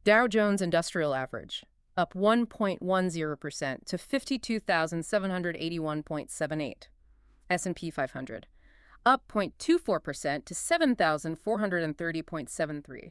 Dow Jones Industrial Average, up 1.10% to 52,781.78. S&P 500, up 0.24% to 7,430.73.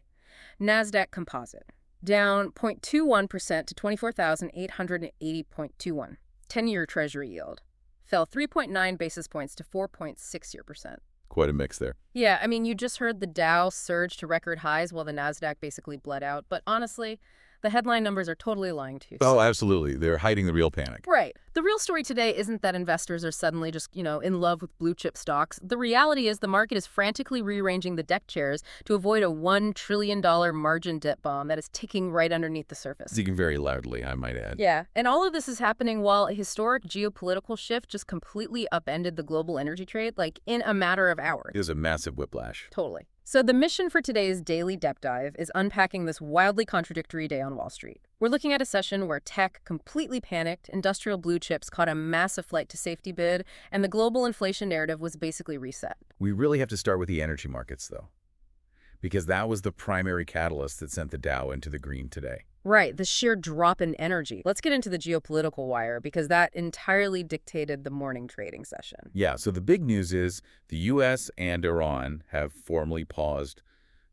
NASDAQ Composite, down 0.21% to 24,880.21. 10-year Treasury yield fell 3.9 basis points to 4.60%. Quite a mix there. Yeah, I mean, you just heard the Dow surge to record highs while the NASDAQ basically bled out. But honestly, the headline numbers are totally lying to you. Oh, absolutely. They're hiding the real panic. Right. The real story today isn't that investors are suddenly just, in love with blue chip stocks. The reality is the market is frantically rearranging the deck chairs to avoid a $1 trillion margin debt bomb that is ticking right underneath the surface. Speaking very loudly, I might add. Yeah, and all of this is happening while a historic geopolitical shift just completely upended the global energy trade, like in a matter of hours. It was a massive whiplash. Totally. So the mission for today's Daily Deep Dive is unpacking this wildly contradictory day on Wall Street. We're looking at a session where tech completely panicked, industrial blue chips caught a massive flight to safety bid, and the global inflation narrative was basically reset. We really have to start with the energy markets, though, because that was the primary catalyst that sent the Dow into the green today. Right, the sheer drop in energy. Let's get into the geopolitical wire because that entirely dictated the morning trading session. Yeah, so the big news is the U.S. and Iran have formally paused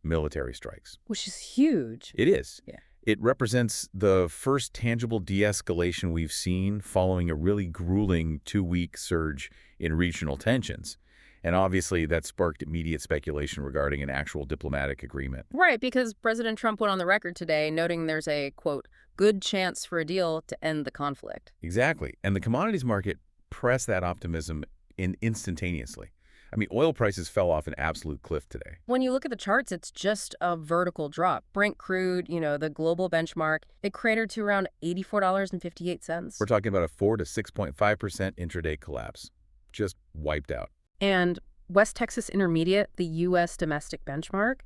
military strikes. Which is huge. It is. Yeah. It represents the first tangible de-escalation we've seen following a really grueling 2-week surge in regional tensions. And obviously, that sparked immediate speculation regarding an actual diplomatic agreement. Right, because President Trump went on the record today noting there's a, quote, good chance for a deal to end the conflict. Exactly. And the commodities market pressed that optimism instantaneously. I mean, oil prices fell off an absolute cliff today. When you look at the charts, it's just a vertical drop. Brent crude, the global benchmark, it cratered to around $84.58. We're talking about a 4 to 6.5% intraday collapse. Just wiped out. And West Texas Intermediate, the U.S. domestic benchmark,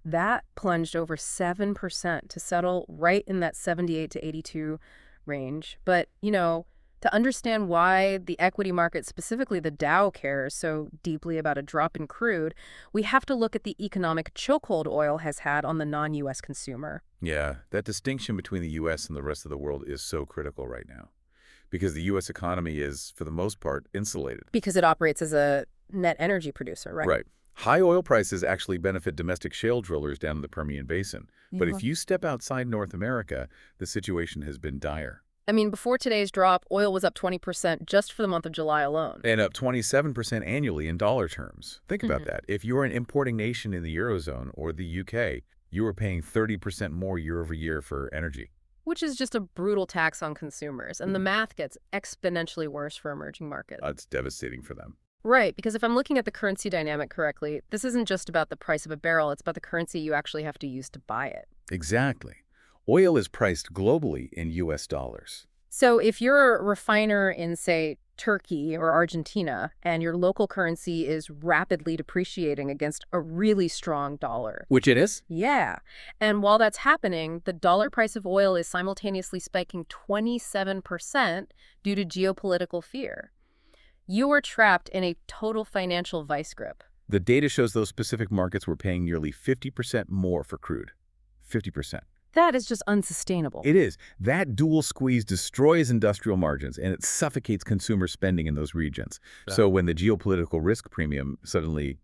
that plunged over 7% to settle right in that 78 to 82 range. But, to understand why the equity market, specifically the Dow, cares so deeply about a drop in crude, we have to look at the economic chokehold oil has had on the non-U.S. consumer. Yeah, that distinction between the U.S. and the rest of the world is so critical right now because the U.S. economy is, for the most part, insulated. Because it operates as a net energy producer, right? Right. High oil prices actually benefit domestic shale drillers down in the Permian Basin. But if you step outside North America, the situation has been dire. I mean, before today's drop, oil was up 20% just for the month of July alone. And up 27% annually in dollar terms. Think about that. If you're an importing nation in the Eurozone or the UK, you are paying 30% more year over year for energy. Which is just a brutal tax on consumers. And the math gets exponentially worse for emerging markets. It's devastating for them. Right, because if I'm looking at the currency dynamic correctly, this isn't just about the price of a barrel, it's about the currency you actually have to use to buy it. Exactly. Oil is priced globally in U.S. dollars. So if you're a refiner in, say, Turkey or Argentina, and your local currency is rapidly depreciating against a really strong dollar. Which it is? Yeah. And while that's happening, the dollar price of oil is simultaneously spiking 27% due to geopolitical fear. You are trapped in a total financial vice grip. The data shows those specific markets were paying nearly 50% more for crude. 50%. That is just unsustainable. It is. That dual squeeze destroys industrial margins, and it suffocates consumer spending in those regions. Yeah. So when the geopolitical risk premium suddenly,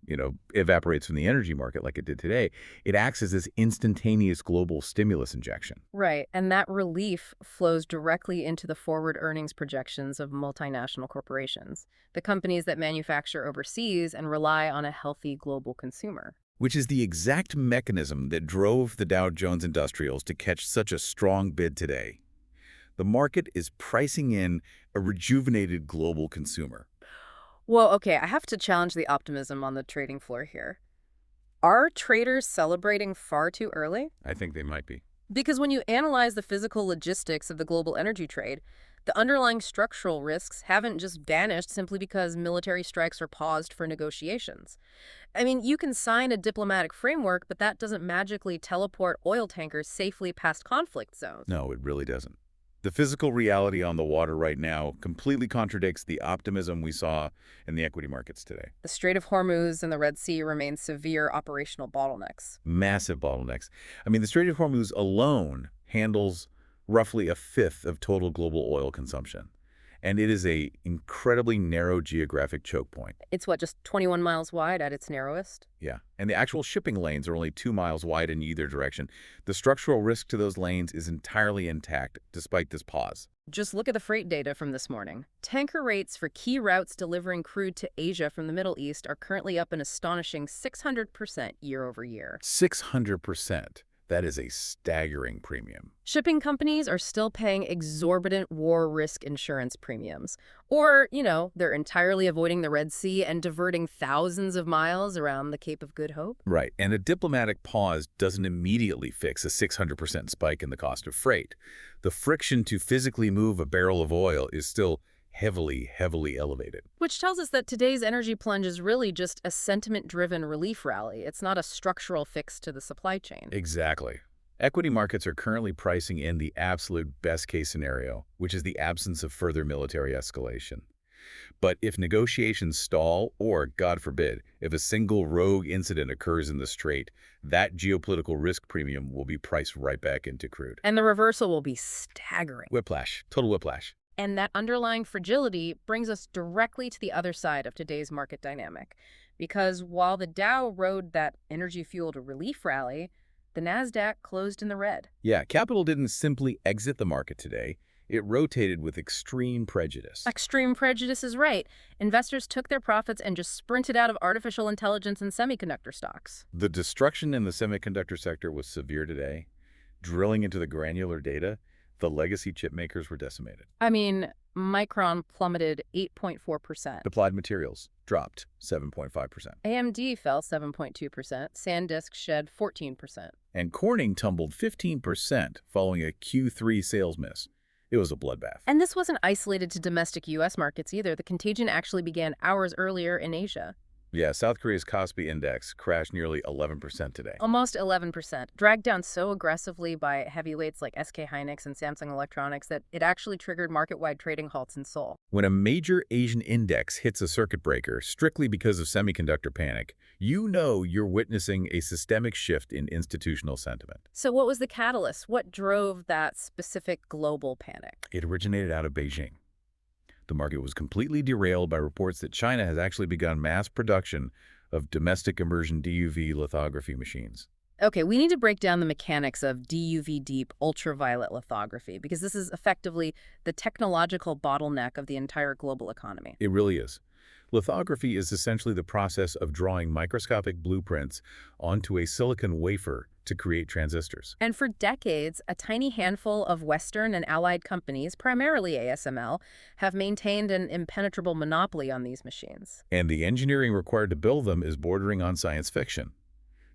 evaporates from the energy market like it did today, it acts as this instantaneous global stimulus injection. Right. And that relief flows directly into the forward earnings projections of multinational corporations, the companies that manufacture overseas and rely on a healthy global consumer. Which is the exact mechanism that drove the Dow Jones Industrials to catch such a strong bid today. The market is pricing in a rejuvenated global consumer. Well, okay, I have to challenge the optimism on the trading floor here. Are traders celebrating far too early? I think they might be. Because when you analyze the physical logistics of the global energy trade, the underlying structural risks haven't just vanished simply because military strikes are paused for negotiations. I mean, you can sign a diplomatic framework, but that doesn't magically teleport oil tankers safely past conflict zones. No, it really doesn't. The physical reality on the water right now completely contradicts the optimism we saw in the equity markets today. The Strait of Hormuz and the Red Sea remain severe operational bottlenecks. Massive bottlenecks. I mean, the Strait of Hormuz alone handles roughly a fifth of total global oil consumption. And it is a incredibly narrow geographic choke point. It's what, just 21 miles wide at its narrowest? Yeah, and the actual shipping lanes are only 2 miles wide in either direction. The structural risk to those lanes is entirely intact, despite this pause. Just look at the freight data from this morning. Tanker rates for key routes delivering crude to Asia from the Middle East are currently up an astonishing 600% year over year. 600%. That is a staggering premium. Shipping companies are still paying exorbitant war risk insurance premiums. Or, they're entirely avoiding the Red Sea and diverting thousands of miles around the Cape of Good Hope. Right, and a diplomatic pause doesn't immediately fix a 600% spike in the cost of freight. The friction to physically move a barrel of oil is still heavily elevated. Which tells us that today's energy plunge is really just a sentiment-driven relief rally. It's not a structural fix to the supply chain. Exactly. Equity markets are currently pricing in the absolute best-case scenario, which is the absence of further military escalation. But if negotiations stall, or, God forbid, if a single rogue incident occurs in the strait, that geopolitical risk premium will be priced right back into crude. And the reversal will be staggering. Whiplash. Total whiplash. And that underlying fragility brings us directly to the other side of today's market dynamic. Because while the Dow rode that energy-fueled relief rally, the Nasdaq closed in the red. Yeah, capital didn't simply exit the market today. It rotated with extreme prejudice. Extreme prejudice is right. Investors took their profits and just sprinted out of artificial intelligence and semiconductor stocks. The destruction in the semiconductor sector was severe today. Drilling into the granular data, the legacy chip makers were decimated. I mean, Micron plummeted 8.4%. Applied Materials dropped 7.5%. AMD fell 7.2%. SanDisk shed 14%. And Corning tumbled 15% following a Q3 sales miss. It was a bloodbath. And this wasn't isolated to domestic U.S. markets either. The contagion actually began hours earlier in Asia. Yeah, South Korea's Kospi index crashed nearly 11% today. Almost 11%, dragged down so aggressively by heavyweights like SK Hynix and Samsung Electronics that it actually triggered market-wide trading halts in Seoul. When a major Asian index hits a circuit breaker strictly because of semiconductor panic, you know you're witnessing a systemic shift in institutional sentiment. So what was the catalyst? What drove that specific global panic? It originated out of Beijing. The market was completely derailed by reports that China has actually begun mass production of domestic immersion DUV lithography machines. Okay, we need to break down the mechanics of DUV deep ultraviolet lithography because this is effectively the technological bottleneck of the entire global economy. It really is. Lithography is essentially the process of drawing microscopic blueprints onto a silicon wafer to create transistors. And for decades, a tiny handful of Western and allied companies, primarily ASML, have maintained an impenetrable monopoly on these machines. And the engineering required to build them is bordering on science fiction.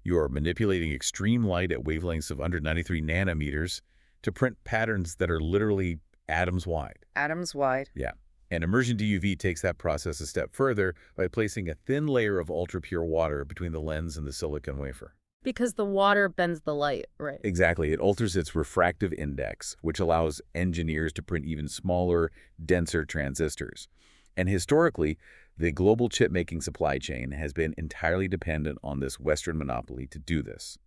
You are manipulating extreme light at wavelengths of under 93 nanometers to print patterns that are literally atoms wide. Atoms wide. Yeah. And immersion DUV takes that process a step further by placing a thin layer of ultra-pure water between the lens and the silicon wafer. Because the water bends the light, right? Exactly. It alters its refractive index, which allows engineers to print even smaller, denser transistors. And historically, the global chip-making supply chain has been entirely dependent on this Western monopoly to do this.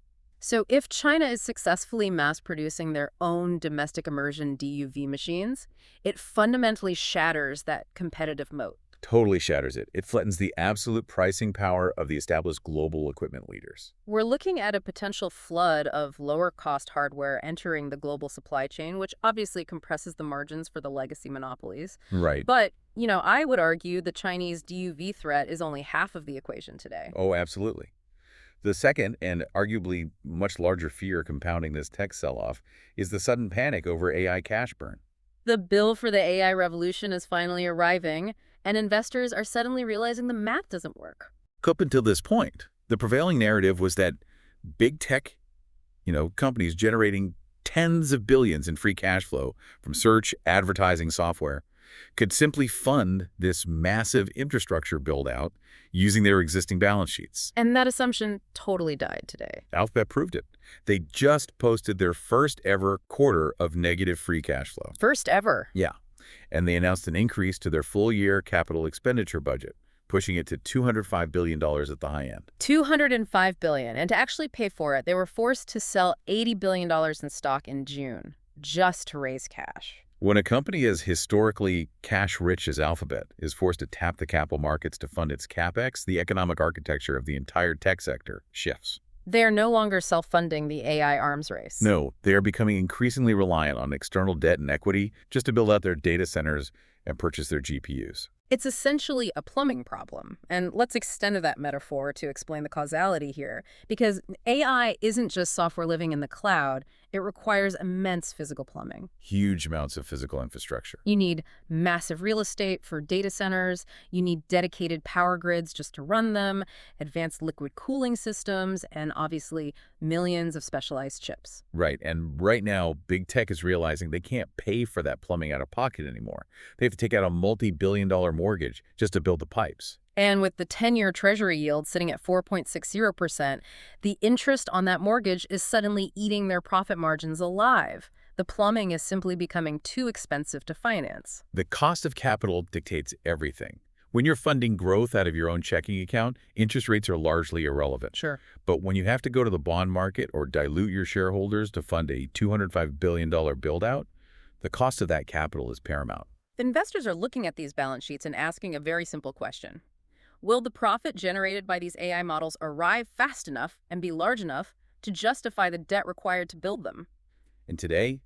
So if China is successfully mass-producing their own domestic immersion DUV machines, it fundamentally shatters that competitive moat. Totally shatters it. It flattens the absolute pricing power of the established global equipment leaders. We're looking at a potential flood of lower-cost hardware entering the global supply chain, which obviously compresses the margins for the legacy monopolies. Right. But, I would argue the Chinese DUV threat is only half of the equation today. Oh, absolutely. The second, and arguably much larger fear compounding this tech sell-off, is the sudden panic over AI cash burn. The bill for the AI revolution is finally arriving, and investors are suddenly realizing the math doesn't work. Up until this point, the prevailing narrative was that big tech, companies generating tens of billions in free cash flow from search, advertising, software, could simply fund this massive infrastructure build-out using their existing balance sheets. And that assumption totally died today. Alphabet proved it. They just posted their first ever quarter of negative free cash flow. First ever. Yeah. And they announced an increase to their full-year capital expenditure budget, pushing it to $205 billion at the high end. $205 billion. And to actually pay for it, they were forced to sell $80 billion in stock in June, just to raise cash. When a company as historically cash-rich as Alphabet is forced to tap the capital markets to fund its CapEx, the economic architecture of the entire tech sector shifts. They are no longer self-funding the AI arms race. No, they are becoming increasingly reliant on external debt and equity just to build out their data centers and purchase their GPUs. It's essentially a plumbing problem. And let's extend that metaphor to explain the causality here. Because AI isn't just software living in the cloud. It requires immense physical plumbing. Huge amounts of physical infrastructure. You need massive real estate for data centers. You need dedicated power grids just to run them, advanced liquid cooling systems, and obviously millions of specialized chips. Right, and right now, big tech is realizing they can't pay for that plumbing out of pocket anymore. They have to take out a multi-billion-dollar mortgage just to build the pipes. And with the 10-year Treasury yield sitting at 4.60%, the interest on that mortgage is suddenly eating their profit margins alive. The plumbing is simply becoming too expensive to finance. The cost of capital dictates everything. When you're funding growth out of your own checking account, interest rates are largely irrelevant. Sure. But when you have to go to the bond market or dilute your shareholders to fund a $205 billion build-out, the cost of that capital is paramount. Investors are looking at these balance sheets and asking a very simple question. Will the profit generated by these AI models arrive fast enough and be large enough to justify the debt required to build them? And today,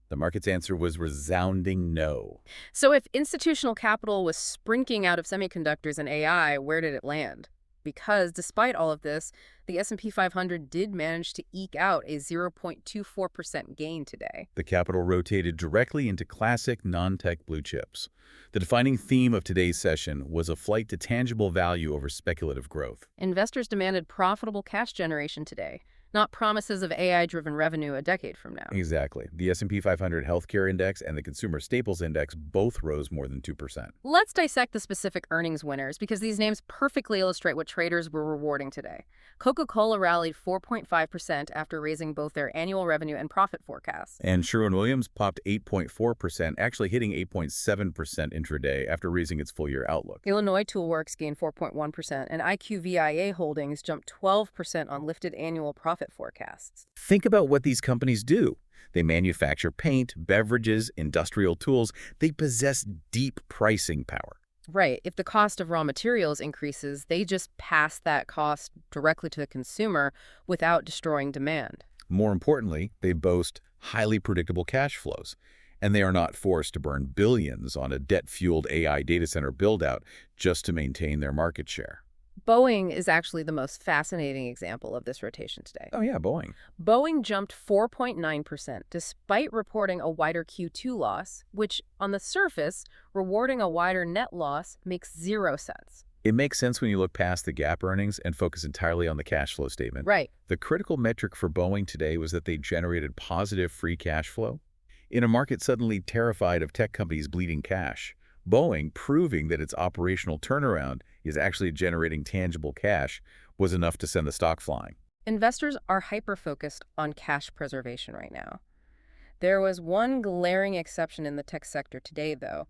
the market's answer was resounding no. So if institutional capital was sprinting out of semiconductors and AI, where did it land? Because despite all of this, the S&P 500 did manage to eke out a 0.24% gain today. The capital rotated directly into classic non-tech blue chips. The defining theme of today's session was a flight to tangible value over speculative growth. Investors demanded profitable cash generation today, not promises of AI-driven revenue a decade from now. Exactly. The S&P 500 Healthcare Index and the Consumer Staples Index both rose more than 2%. Let's dissect the specific earnings winners because these names perfectly illustrate what traders were rewarding today. Coca-Cola rallied 4.5% after raising both their annual revenue and profit forecasts. And Sherwin-Williams popped 8.4%, actually hitting 8.7% intraday after raising its full-year outlook. Illinois Toolworks gained 4.1%, and IQVIA Holdings jumped 12% on lifted annual profit forecasts. Think about what these companies do. They manufacture paint, beverages, industrial tools. They possess deep pricing power. Right. If the cost of raw materials increases, they just pass that cost directly to the consumer without destroying demand. More importantly, they boast highly predictable cash flows, and they are not forced to burn billions on a debt-fueled AI data center build-out just to maintain their market share. Boeing is actually the most fascinating example of this rotation today. Oh yeah, Boeing. Boeing jumped 4.9% despite reporting a wider Q2 loss, which on the surface, rewarding a wider net loss makes zero sense. It makes sense when you look past the GAAP earnings and focus entirely on the cash flow statement. Right. The critical metric for Boeing today was that they generated positive free cash flow. In a market suddenly terrified of tech companies bleeding cash, Boeing, proving that its operational turnaround is actually generating tangible cash, was enough to send the stock flying. Investors are hyper-focused on cash preservation right now. There was one glaring exception in the tech sector today, though.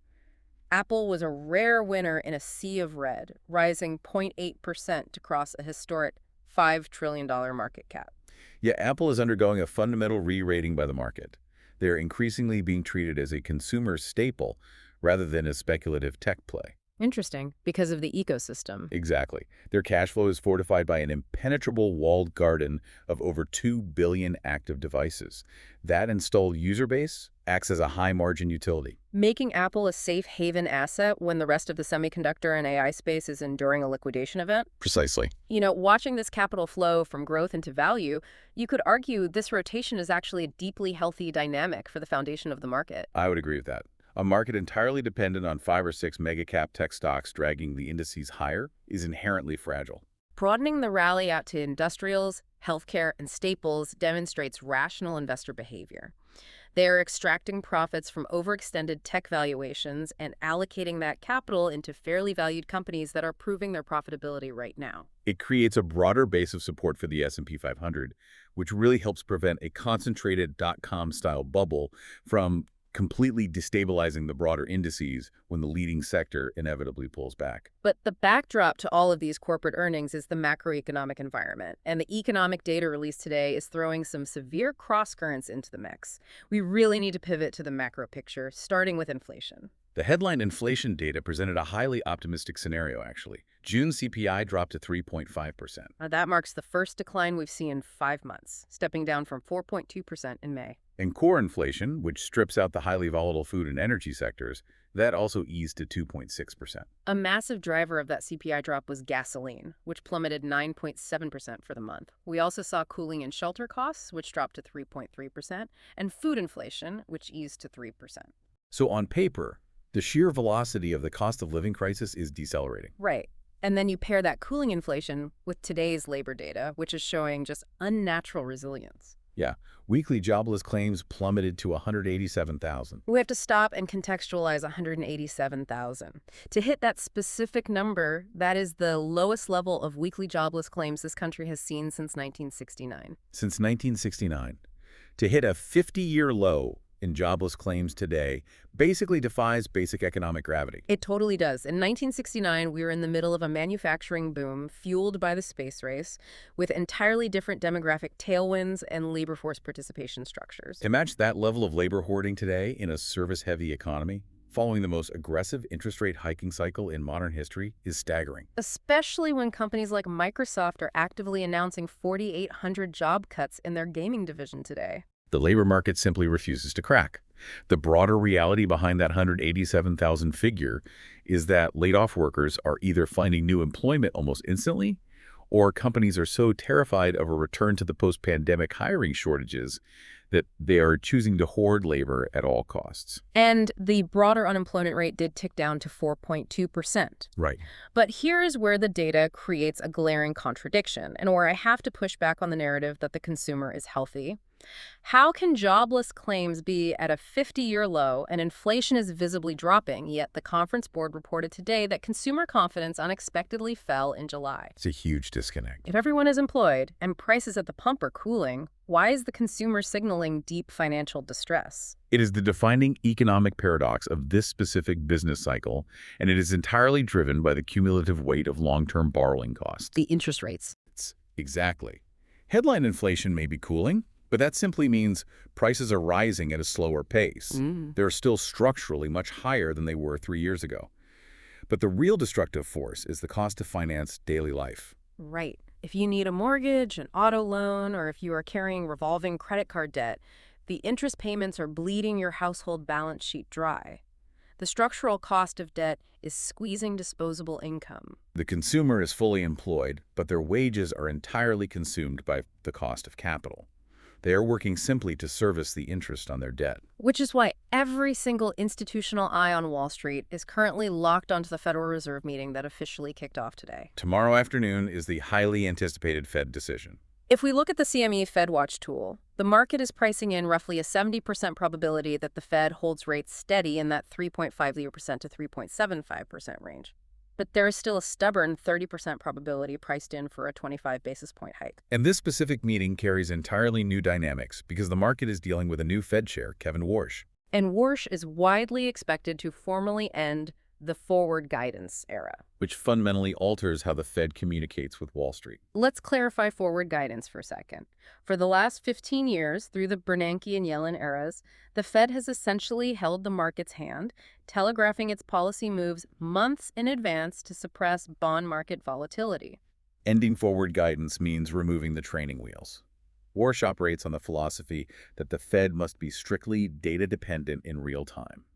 Apple was a rare winner in a sea of red, rising 0.8% to cross a historic $5 trillion market cap. Yeah, Apple is undergoing a fundamental re-rating by the market. They're increasingly being treated as a consumer staple rather than a speculative tech play. Interesting, because of the ecosystem. Exactly. Their cash flow is fortified by an impenetrable walled garden of over 2 billion active devices. That installed user base acts as a high-margin utility. Making Apple a safe haven asset when the rest of the semiconductor and AI space is enduring a liquidation event? Precisely. You know, watching this capital flow from growth into value, you could argue this rotation is actually a deeply healthy dynamic for the foundation of the market. I would agree with that. A market entirely dependent on 5 or 6 mega-cap tech stocks dragging the indices higher is inherently fragile. Broadening the rally out to industrials, healthcare, and staples demonstrates rational investor behavior. They are extracting profits from overextended tech valuations and allocating that capital into fairly valued companies that are proving their profitability right now. It creates a broader base of support for the S&P 500, which really helps prevent a concentrated dot-com style bubble from completely destabilizing the broader indices when the leading sector inevitably pulls back. But the backdrop to all of these corporate earnings is the macroeconomic environment, and the economic data released today is throwing some severe crosscurrents into the mix. We really need to pivot to the macro picture, starting with inflation. The headline inflation data presented a highly optimistic scenario, actually. June CPI dropped to 3.5%. That marks the first decline we've seen in 5 months, stepping down from 4.2% in May. And core inflation, which strips out the highly volatile food and energy sectors, that also eased to 2.6%. A massive driver of that CPI drop was gasoline, which plummeted 9.7% for the month. We also saw cooling and shelter costs, which dropped to 3.3%, and food inflation, which eased to 3%. So on paper, the sheer velocity of the cost of living crisis is decelerating. Right. And then you pair that cooling inflation with today's labor data, which is showing just unnatural resilience. Yeah, weekly jobless claims plummeted to 187,000. We have to stop and contextualize 187,000. To hit that specific number, that is the lowest level of weekly jobless claims this country has seen since 1969. Since 1969. To hit a 50-year low in jobless claims today basically defies basic economic gravity. It totally does. In 1969, we were in the middle of a manufacturing boom fueled by the space race, with entirely different demographic tailwinds and labor force participation structures. Imagine that level of labor hoarding today in a service-heavy economy, following the most aggressive interest rate hiking cycle in modern history, is staggering. Especially when companies like Microsoft are actively announcing 4,800 job cuts in their gaming division today. The labor market simply refuses to crack. The broader reality behind that 187,000 figure is that laid-off workers are either finding new employment almost instantly, or companies are so terrified of a return to the post-pandemic hiring shortages that they are choosing to hoard labor at all costs. And the broader unemployment rate did tick down to 4.2%. Right. But here is where the data creates a glaring contradiction, and where I have to push back on the narrative that the consumer is healthy. How can jobless claims be at a 50-year low and inflation is visibly dropping, yet the Conference Board reported today that consumer confidence unexpectedly fell in July? It's a huge disconnect. If everyone is employed and prices at the pump are cooling, why is the consumer signaling deep financial distress? It is the defining economic paradox of this specific business cycle, and it is entirely driven by the cumulative weight of long-term borrowing costs. The interest rates. Exactly. Headline inflation may be cooling, but that simply means prices are rising at a slower pace. They're still structurally much higher than they were 3 years ago. But the real destructive force is the cost to finance daily life. Right. If you need a mortgage, an auto loan, or if you are carrying revolving credit card debt, the interest payments are bleeding your household balance sheet dry. The structural cost of debt is squeezing disposable income. The consumer is fully employed, but their wages are entirely consumed by the cost of capital. They are working simply to service the interest on their debt. Which is why every single institutional eye on Wall Street is currently locked onto the Federal Reserve meeting that officially kicked off today. Tomorrow afternoon is the highly anticipated Fed decision. If we look at the CME FedWatch tool, the market is pricing in roughly a 70% probability that the Fed holds rates steady in that 3.50% to 3.75% range. But there is still a stubborn 30% probability priced in for a 25 basis point hike. And this specific meeting carries entirely new dynamics because the market is dealing with a new Fed chair, Kevin Warsh. And Warsh is widely expected to formally end the forward guidance era, which fundamentally alters how the Fed communicates with Wall Street. Let's clarify forward guidance for a second. For the last 15 years, through the Bernanke and Yellen eras, the Fed has essentially held the market's hand, telegraphing its policy moves months in advance to suppress bond market volatility. Ending forward guidance means removing the training wheels. Warsh operates on the philosophy that the Fed must be strictly data-dependent in real time.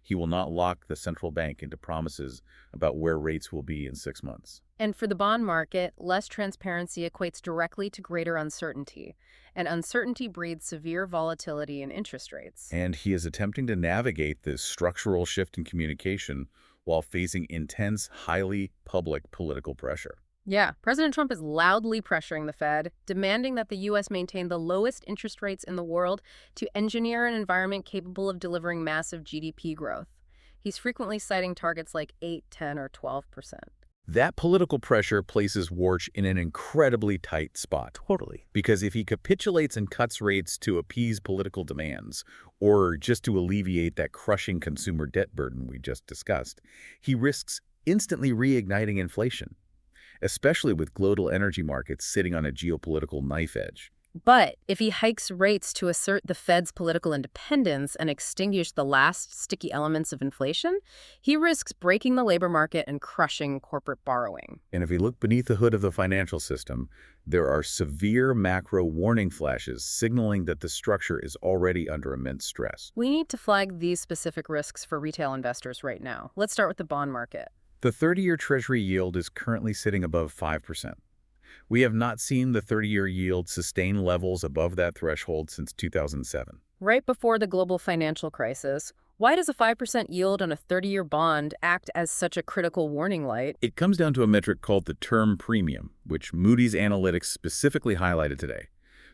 He will not lock the central bank into promises about where rates will be in 6 months. And for the bond market, less transparency equates directly to greater uncertainty, and uncertainty breeds severe volatility in interest rates. And he is attempting to navigate this structural shift in communication while facing intense, highly public political pressure. Yeah, President Trump is loudly pressuring the Fed, demanding that the U.S. maintain the lowest interest rates in the world to engineer an environment capable of delivering massive GDP growth. He's frequently citing targets like 8, 10, or 12%. That political pressure places Warch in an incredibly tight spot. Totally. Because if he capitulates and cuts rates to appease political demands, or just to alleviate that crushing consumer debt burden we just discussed, he risks instantly reigniting inflation, especially with global energy markets sitting on a geopolitical knife edge. But if he hikes rates to assert the Fed's political independence and extinguish the last sticky elements of inflation, he risks breaking the labor market and crushing corporate borrowing. And if we look beneath the hood of the financial system, there are severe macro warning flashes signaling that the structure is already under immense stress. We need to flag these specific risks for retail investors right now. Let's start with the bond market. The 30-year Treasury yield is currently sitting above 5%. We have not seen the 30-year yield sustain levels above that threshold since 2007. Right before the global financial crisis, why does a 5% yield on a 30-year bond act as such a critical warning light? It comes down to a metric called the term premium, which Moody's Analytics specifically highlighted today.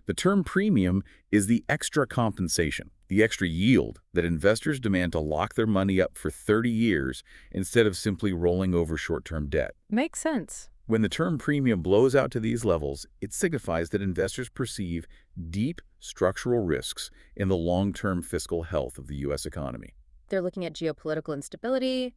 The term premium is the extra compensation, the extra yield that investors demand to lock their money up for 30 years instead of simply rolling over short-term debt. Makes sense. When the term premium blows out to these levels, it signifies that investors perceive deep structural risks in the long-term fiscal health of the U.S. economy. They're looking at geopolitical instability,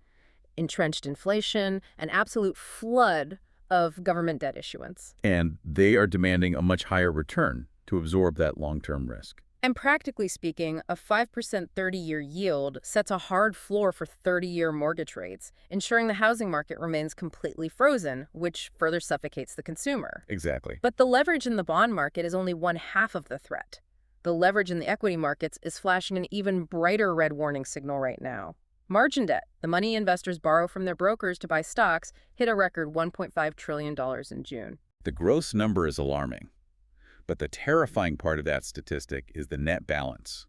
entrenched inflation, an absolute flood of government debt issuance. And they are demanding a much higher return to absorb that long-term risk. And practically speaking, a 5% 30-year yield sets a hard floor for 30-year mortgage rates, ensuring the housing market remains completely frozen, which further suffocates the consumer. Exactly. But the leverage in the bond market is only one half of the threat. The leverage in the equity markets is flashing an even brighter red warning signal right now. Margin debt, the money investors borrow from their brokers to buy stocks, hit a record $1.5 trillion in June. The gross number is alarming. But the terrifying part of that statistic is the net balance.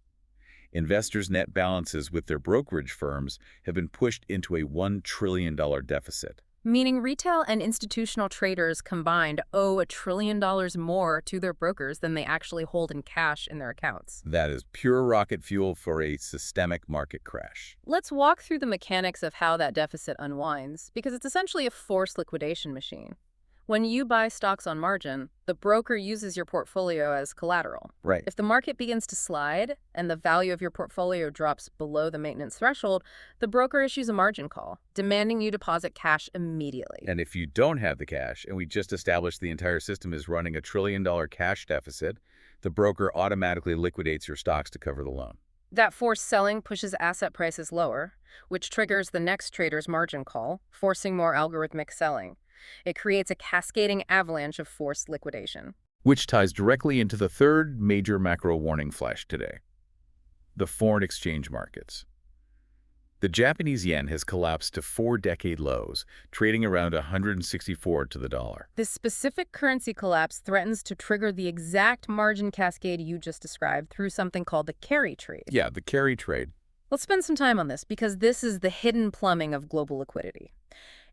Investors' net balances with their brokerage firms have been pushed into a $1 trillion deficit. Meaning retail and institutional traders combined owe $1 trillion more to their brokers than they actually hold in cash in their accounts. That is pure rocket fuel for a systemic market crash. Let's walk through the mechanics of how that deficit unwinds, because it's essentially a forced liquidation machine. When you buy stocks on margin, the broker uses your portfolio as collateral. Right. If the market begins to slide and the value of your portfolio drops below the maintenance threshold, the broker issues a margin call, demanding you deposit cash immediately. And if you don't have the cash, and we just established the entire system is running $1 trillion cash deficit, the broker automatically liquidates your stocks to cover the loan. That forced selling pushes asset prices lower, which triggers the next trader's margin call, forcing more algorithmic selling. It creates a cascading avalanche of forced liquidation. Which ties directly into the third major macro warning flash today, the foreign exchange markets. The Japanese yen has collapsed to 4-decade lows, trading around 164 to the dollar. This specific currency collapse threatens to trigger the exact margin cascade you just described through something called the carry trade. Yeah, the carry trade. Let's spend some time on this because this is the hidden plumbing of global liquidity.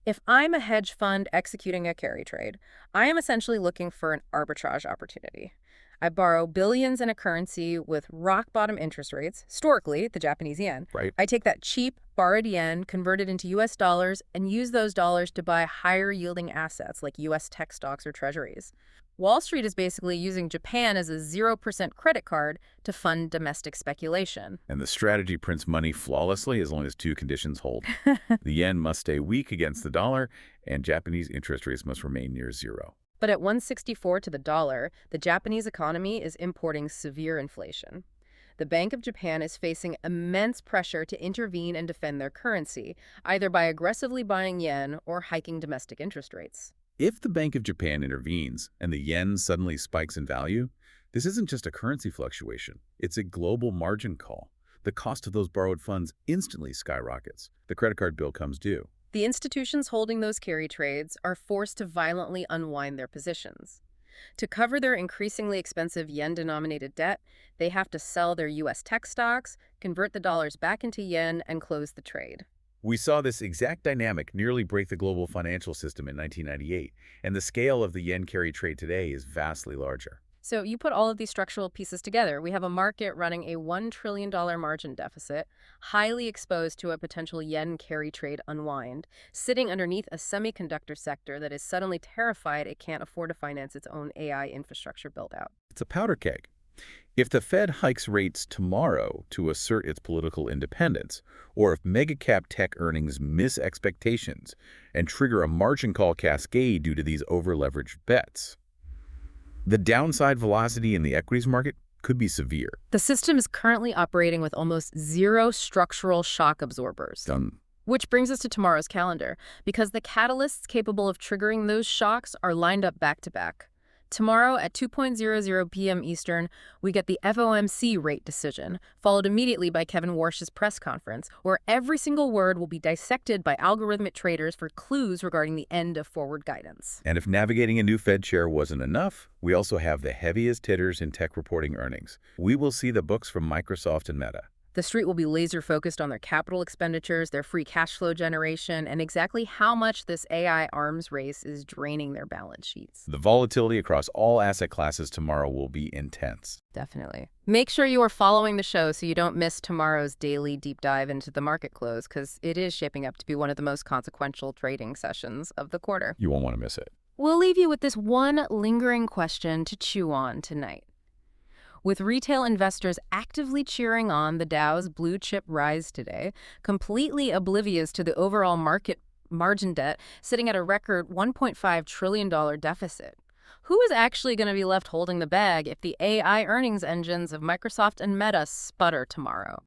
If I'm a hedge fund executing a carry trade, I am essentially looking for an arbitrage opportunity. I borrow billions in a currency with rock-bottom interest rates, historically the Japanese yen. Right. I take that cheap, borrowed yen, convert it into U.S. dollars, and use those dollars to buy higher-yielding assets like U.S. tech stocks or treasuries. Wall Street is basically using Japan as a 0% credit card to fund domestic speculation. And the strategy prints money flawlessly as long as two conditions hold. The yen must stay weak against the dollar, and Japanese interest rates must remain near zero. But at 164 to the dollar, the Japanese economy is importing severe inflation. The Bank of Japan is facing immense pressure to intervene and defend their currency, either by aggressively buying yen or hiking domestic interest rates. If the Bank of Japan intervenes and the yen suddenly spikes in value, this isn't just a currency fluctuation. It's a global margin call. The cost of those borrowed funds instantly skyrockets. The credit card bill comes due. The institutions holding those carry trades are forced to violently unwind their positions. To cover their increasingly expensive yen-denominated debt, they have to sell their U.S. tech stocks, convert the dollars back into yen, and close the trade. We saw this exact dynamic nearly break the global financial system in 1998, and the scale of the yen carry trade today is vastly larger. So you put all of these structural pieces together. We have a market running a $1 trillion margin deficit, highly exposed to a potential yen carry trade unwind, sitting underneath a semiconductor sector that is suddenly terrified it can't afford to finance its own AI infrastructure build-out. It's a powder keg. If the Fed hikes rates tomorrow to assert its political independence, or if mega-cap tech earnings miss expectations and trigger a margin call cascade due to these over-leveraged bets, the downside velocity in the equities market could be severe. The system is currently operating with almost zero structural shock absorbers. Done. Which brings us to tomorrow's calendar, because the catalysts capable of triggering those shocks are lined up back-to-back. Tomorrow at 2:00 p.m. Eastern, we get the FOMC rate decision, followed immediately by Kevin Warsh's press conference, where every single word will be dissected by algorithmic traders for clues regarding the end of forward guidance. And if navigating a new Fed chair wasn't enough, we also have the heaviest hitters in tech reporting earnings. We will see the books from Microsoft and Meta. The street will be laser-focused on their capital expenditures, their free cash flow generation, and exactly how much this AI arms race is draining their balance sheets. The volatility across all asset classes tomorrow will be intense. Definitely. Make sure you are following the show so you don't miss tomorrow's daily deep dive into the market close, because it is shaping up to be one of the most consequential trading sessions of the quarter. You won't want to miss it. We'll leave you with this one lingering question to chew on tonight. With retail investors actively cheering on the Dow's blue chip rise today, completely oblivious to the overall market margin debt sitting at a record $1.5 trillion deficit, who is actually going to be left holding the bag if the AI earnings engines of Microsoft and Meta sputter tomorrow?